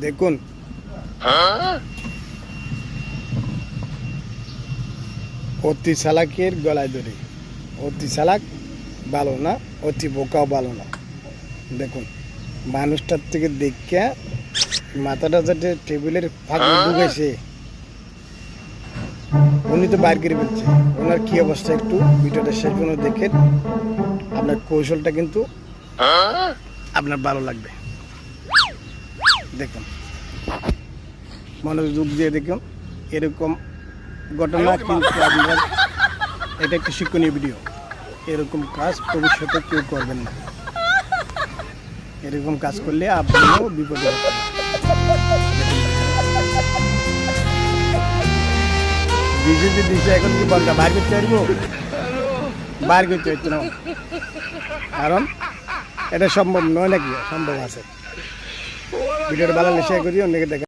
দেখুন অতি চালাকের গলায় ধরে। অতি চালাক ভালো না, অতি বোকাও ভালো না। দেখুন মানুষটার থেকে দেখে মাথাটা যাতে টেবিলের ফাঁকে ঢুকেছে, উনি তো বাইর করে ফেলছে। ওনার কি অবস্থা একটু ভিডিওটা শেষ পর্যন্ত দেখেন, আপনার কৌশলটা কিন্তু আপনার ভালো লাগবে। দেখুন মনোযোগ দিয়ে দেখুন, এরকম ঘটনা কিন্তু আপনার, এটা একটি শিক্ষণীয় ভিডিও। এরকম কাজ ভবিষ্যতে কেউ করবেন না। এরকম কাজ করলে আপনিও বিপদে পড়বেন। দিছে এখন কি বলটা বাইর করতে পারবো? বাইর করতে হচ্ছে না, কারণ এটা সম্ভব নয় নাকি? সম্ভব আছে। ভিডিওটা ভালো শেয়ার করি, অন্যকে দেখা।